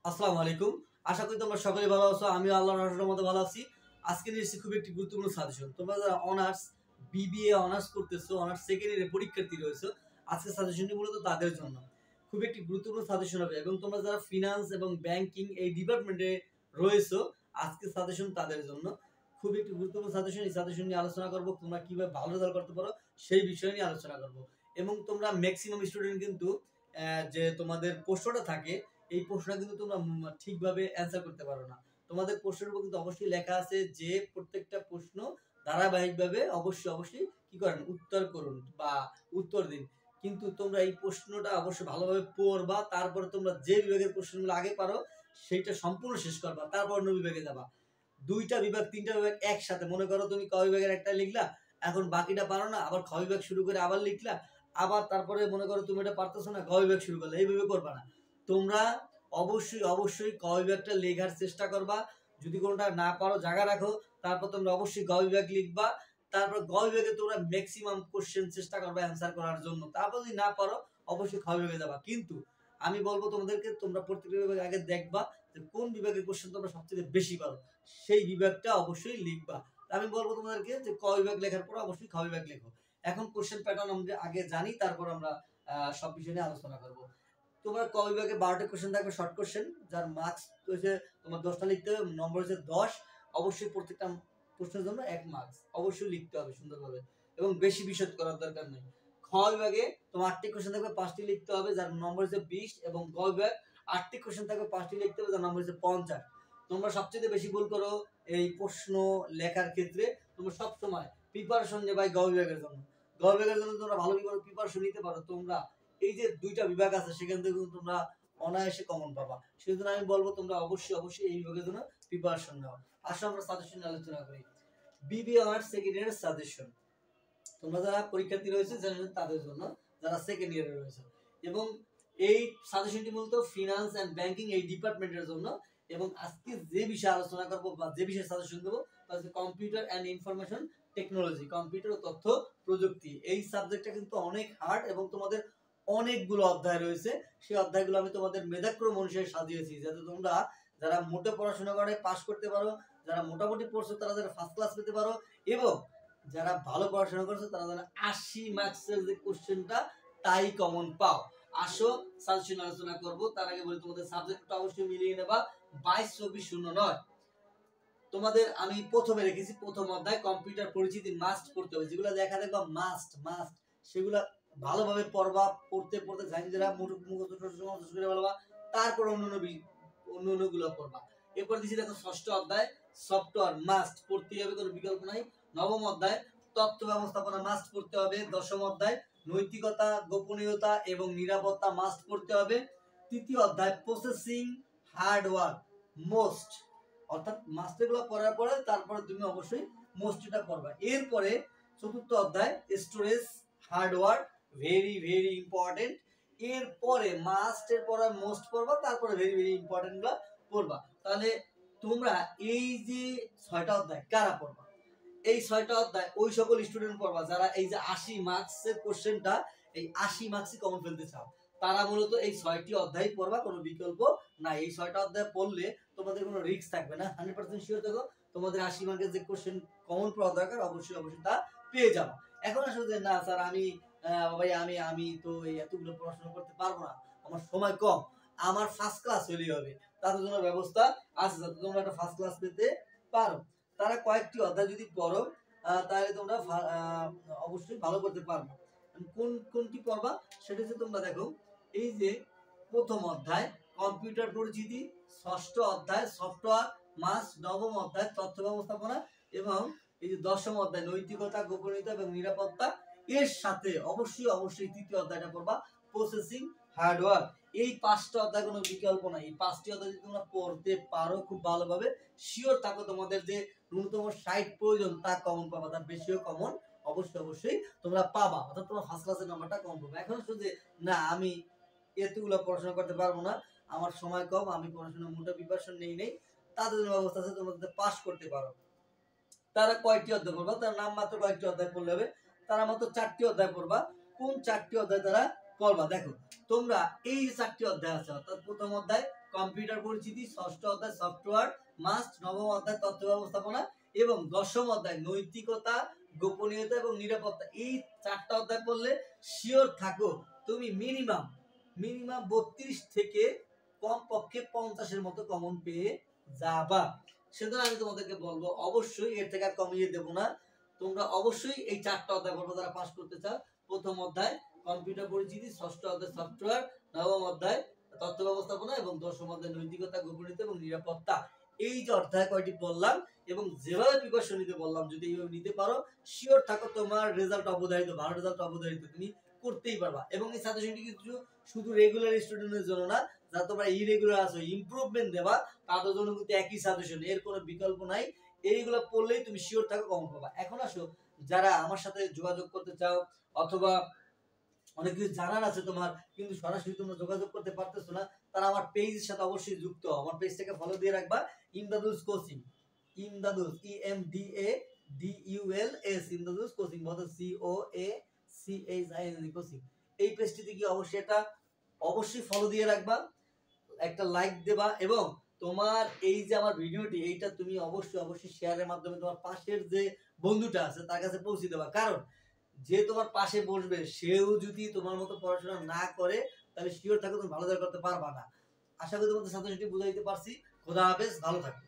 আসসালামু আলাইকুম। আশা করি তোমরা সকলেই ভালো আছো। আমিও আল্লাহর রহমতের মধ্যে ভালো আছি। আজকে নিয়ে এসেছি খুব একটি গুরুত্বপূর্ণ সাজেশন। তোমরা যারা অনার্স বিবিএ অনার্স করতেছো, অনার্স সেকেন্ড ইয়ারের পরীক্ষার্থী রয়েছো, আজকের সাজেশনটি মূলত তাদের জন্য। খুব একটি গুরুত্বপূর্ণ সাজেশন হবে এবং তোমরা যারা ফিনান্স এবং ব্যাংকিং এই ডিপার্টমেন্টে রয়েছো, আজকের সাজেশন তাদের জন্য। খুব একটি গুরুত্বপূর্ণ সাজেশন। এই সাজেশন নিয়ে আলোচনা করব। তোমরা কিভাবে ভালো রেজাল্ট করতে পারো সেই বিষয় নিয়ে আলোচনা করব। এবং তোমরা ম্যাক্সিমাম স্টুডেন্ট কিন্তু যে তোমাদের প্রশ্নটা থাকে এই প্রশ্নটা কিন্তু তোমরা ঠিকভাবে অ্যান্সার করতে পারো না। তোমাদের প্রশ্নের উপর কিন্তু অবশ্যই লেখা আছে যে প্রত্যেকটা প্রশ্ন ধারাবাহিকভাবে অবশ্যই কি করেন উত্তর করুন বা উত্তর দিন। কিন্তু তোমরা এই প্রশ্নটা অবশ্যই ভালোভাবে পড়বা, তারপরে তোমরা যে বিভাগের প্রশ্নগুলো আগে পারো সেইটা সম্পূর্ণ শেষ করবা, তারপর অন্য বিভাগে যাবা। দুইটা বিভাগ তিনটা বিভাগ একসাথে, মনে করো তুমি ক বিভাগের একটা লিখলা, এখন বাকিটা পারো না, আবার খ বিভাগ শুরু করে আবার লিখলা, আবার তারপরে মনে করো তুমি এটা পারতেছো না, গ বিভাগ শুরু করলে, এইভাবে করবা না। তোমরা অবশ্যই ক বিভাগটা লেখার চেষ্টা করবা। যদি কোনোটা না পারো জায়গা রাখো, তারপর তোমরা অবশ্যই গ বিভাগ লিখবা। তারপর গ বিভাগে তোমরা ম্যাক্সিমাম কোশ্চেন চেষ্টা করবে অ্যান্সার করার জন্য। তারপর যদি না পারো অবশ্যই খ বিভাগে যাবা। কিন্তু আমি বলবো তোমাদেরকে, তোমরা প্রত্যেকটা বিভাগে আগে দেখবা যে কোন বিভাগের কোশ্চেন তোমরা সবচেয়ে বেশি পারো, সেই বিভাগটা অবশ্যই লিখবা। আমি বলবো তোমাদেরকে যে ক বিভাগ লেখার পর অবশ্যই খ বিভাগ লেখো। এখন কোশ্চেন প্যাটার্ন আমরা আগে জানি, তারপর আমরা সব বিষয় নিয়ে আলোচনা করবো। তোমার ক বিভাগে 12টা কোশ্চেন থাকবে, শর্ট কোশ্চেন, যার মার্কস হচ্ছে তোমার 10টা লিখতে হবে, নম্বর হচ্ছে 10। অবশ্যই প্রত্যেকটা প্রশ্নের জন্য 1 মার্কস অবশ্যই লিখতে হবে সুন্দরভাবে, এবং বেশি বিশদ করার দরকার নেই। খ বিভাগে তোমার 8টি কোশ্চেন থাকবে, 5টি লিখতে হবে, যার নম্বর হচ্ছে 20। এবং গ বিভাগ 8টি কোশ্চেন থাকবে, 5টি লিখতে হবে, যার নম্বর হচ্ছে 50। তোমরা সবচেয়ে বেশি ভুল করো এই প্রশ্ন লেখার ক্ষেত্রে। তোমরা সব সময় প্রিপারেশন নেবে গ বিভাগের জন্য। গ বিভাগের জন্য তোমরা ভালো প্রিপারেশন নিতে পারো, তোমরা এই যে দুইটা বিভাগ আছে সেখান থেকে কিন্তু তোমরা অনায়াসে কমন পাবা। সেজন্য আমি বলবো তোমরা অবশ্যই এই বিভাগের জন্য প্রিপারেশন নাও। আসো আমরা সাজেশন আলোচনা করি। বিবিএ অনার্স সেকেন্ড ইয়ারের সাজেশন তোমরা যারা পরীক্ষার্থী রয়েছে তাদের জন্য, যারা সেকেন্ড ইয়ারে রয়েছে। এবং এই সাজেশনটি মূলত ফিনান্স এন্ড ব্যাংকিং এই ডিপার্টমেন্টের জন্য। এবং আজকে যে বিষয়ে আলোচনা করব বা যে বিষয়ে সাজেশন দেবো তা হচ্ছে computer and information technology, computer ও তথ্য প্রযুক্তি। এই সাবজেক্টটা কিন্তু অনেক হার্ড এবং তোমাদের অনেকগুলো অধ্যায় রয়েছে। সেই অধ্যায়গুলো আমি তোমাদের মেধাক্রম অনুসারে সাজিয়েছি, যাতে তোমরা যারা মোটে পড়াশোনা করে পাস করতে পারো, যারা মোটামুটি পড়ছো তারা যারা ফার্স্ট ক্লাস পেতে পারো, এবং যারা ভালো পড়াশোনা করছো তারা যেন 80 মার্কসের যে কোশ্চেনটা তাই কমন পাও। আসো সাজেশন আলোচনা করব। তার আগে বলি তোমাদের সাবজেক্টটা অবশ্যই মিলিয়ে নেবা। 22-24-09 তোমাদের আমি প্রথমে রেখেছি প্রথম অধ্যায় কম্পিউটার পরিচিতি মাস্ট পড়তে হবে, যেগুলো দেখা দেখবা মাস্ট সেগুলা ভালোভাবে পড়বা। পড়তে জানি যারা মুখস্থ করে বলবা, তারপর অন্য গুলো পড়বা। এরপর দিছি দেখো ষষ্ঠ অধ্যায় সফটওয়্যার মাস্ট পড়তেই হবে, কোনো বিকল্প নাই। নবম অধ্যায় তথ্য ব্যবস্থাপনা মাস্ট পড়তে হবে। দশম অধ্যায় নৈতিকতা, গোপনীয়তা এবং নিরাপত্তা মাস্ট পড়তে হবে। তৃতীয় অধ্যায় প্রসেসিং হার্ডওয়্যার মোস্ট, অর্থাৎ মাস্টারগুলো পড়ার পরে তারপরে তুমি অবশ্যই মোস্টটা পড়বা। এরপরে চতুর্থ অধ্যায় স্টোরেজ হার্ডওয়্যার, ভেরি ইম্পর্টেন্ট। এরপরে মাস্টের পরে মোস্ট পড়বা, তারপরে ভেরি ইম্পর্টেন্ট গুলো পড়বা। তাহলে তোমরা এই যে 6টা অধ্যায় কারা পড়বা? এই 6টা অধ্যায় ওই সকল স্টুডেন্ট পড়বা যারা এই যে 80 মার্কসের কোশ্চেনটা এই 80 মার্কসই কমন ফেলতে চাও। তারা মূলত এই 6টি অধ্যায় পড়বা, কোনো বিকল্প নাই। এই 6টা অধ্যায় পড়লে তোমাদের কোনো রিস্ক থাকবে না। 100% শিওর থাকো তোমাদের 80 মার্কের যে কোশ্চেন কমন পড়া দরকার অবশ্যই তা পেয়ে যাবো। এখন আসলে যে না স্যার ভাই আমি তো এই এতগুলো পড়াশোনা করতে পারবো না, আমার সময় কম, আমার ফার্স্ট ক্লাস হলেই হবে, তাদের জন্য ব্যবস্থা আছে, যাতে তোমরা একটা ফার্স্ট ক্লাস পেতে পারো। তারা কয়েকটি অধ্যায় যদি পড়ো তাহলে তোমরা অবশ্যই ভালো করতে পারবে। কোনটি পড়বা সেটা হচ্ছে তোমরা দেখো, এই যে প্রথম অধ্যায় কম্পিউটার পরিচিতি, ষষ্ঠ অধ্যায় সফটওয়্যার মাস্ট, নবম অধ্যায় তথ্য ব্যবস্থাপনা, এবং এই যে দশম অধ্যায় নৈতিকতা, গোপনীয়তা এবং নিরাপত্তা। এর সাথে অবশ্যই তৃতীয় অধ্যায়টা পড়বা প্রসেসিং হার্ডওয়্যার। এই 5টা অধ্যায় কোনো বিকল্প নাই। এই 5টি অধ্যায় যদি তোমরা পড়তে পারো খুব ভালোভাবে, শিওর থাকো তোমাদের যে ন্যূনতম 60 প্রয়োজন তা কমন পাবা, তার বেশিও কমন অবশ্যই তোমরা পাবা, অর্থাৎ তোমার ফার্স্ট ক্লাসের নাম্বারটা কম পাবে। এখন শুধু না আমি এতগুলো পড়াশোনা করতে পারবো না, আমার সময় কম, আমি পড়াশোনা মোটা প্রিপারেশন নেই, তাদের জন্য ব্যবস্থা আছে, তোমরা যাতে পাস করতে পারো। তারা কয়টি অধ্যায় পড়বা? তার নাম মাত্র কয়েকটি অধ্যায় পড়লে হবে। তারা মাত্র 4টি অধ্যায় পড়বা। কোন 4টি অধ্যায় তারা পড়বা? দেখো তোমরা এই 4টি অধ্যায় আছে, অর্থাৎ প্রথম অধ্যায় কম্পিউটার পরিচিতি, ষষ্ঠ অধ্যায় সফটওয়্যার মাস্ট, নবম অধ্যায় তথ্য ব্যবস্থাপনা এবং দশম অধ্যায় নৈতিকতা, গোপনীয়তা এবং নিরাপত্তা। এই 4টা অধ্যায় পড়লে শিওর থাকো তুমি মিনিমাম 32 থেকে কমপক্ষে 50-এর মতো কমন পেয়ে যাবা। সেজন্য আমি তোমাদেরকে বলবো অবশ্যই এর থেকে আর কমিয়ে দেবো না, তোমরা অবশ্যই এই 4টা অধ্যায় পড়বে যারা পাস করতে চাও। প্রথম অধ্যায় কম্পিউটার পরিচিতি, ষষ্ঠ অধ্যায় সফটওয়্যার, নবম অধ্যায় তথ্য ব্যবস্থাপনা এবং দশম অধ্যায় নৈতিকতা, গোপনীয়তা এবং নিরাপত্তা। এই যে অধ্যায় কয়টি বললাম এবং যেভাবে প্রিপারেশন নিতে বললাম, যদি এইভাবে নিতে পারো শিওর থাকো তোমার রেজাল্ট অবধারিত, ভালো রেজাল্ট অবধারিত, তুমি করতেই পারবা। এবং এই সাজেশনটি কিন্তু শুধু রেগুলার স্টুডেন্টের জন্য না, যারা তোমরা ইরেগুলার আছো ইমপ্রুভমেন্ট দেবা তাদের জন্য কিন্তু একই সাজেশন, এর কোনো বিকল্প নাই। এইগুলো পড়লেই তুমি শিওর থাকো কমন পাবা। এখন আসো যারা আমার সাথে যোগাযোগ করতে চাও অথবা অনেক কিছু জানার আছে তোমার কিন্তু সরাসরি তোমরা যোগাযোগ করতে পারতেছো না, তারা আমার পেজের সাথে অবশ্যই যুক্ত হও। আমার পেজটাকে ফলো দিয়ে রাখবা, ইমদাদুস কোচিং, ইমদাদুস EMDADULS, ইমদাদুস কোচিং, বলতে COACHIN কোচিং। এই পেজটিতে কি অবশ্যই ফলো দিয়ে রাখবা, একটা লাইক দেবা এবং তোমার এই যে আমার ভিডিওটি এইটা তুমি অবশ্যই শেয়ারের মাধ্যমে তোমার পাশের যে বন্ধুটা আছে তার কাছে পৌঁছে দেবা। কারণ যে তোমার পাশে বসবে সেও যদি তোমার মতো পড়াশোনা না করে তাহলে শিওর থাকো তুমি ভালো করতে পারবা না। আশা করি তোমাদের সাথে বুঝাইতে পারছি। খোদা হাফেজ, ভালো থাকো।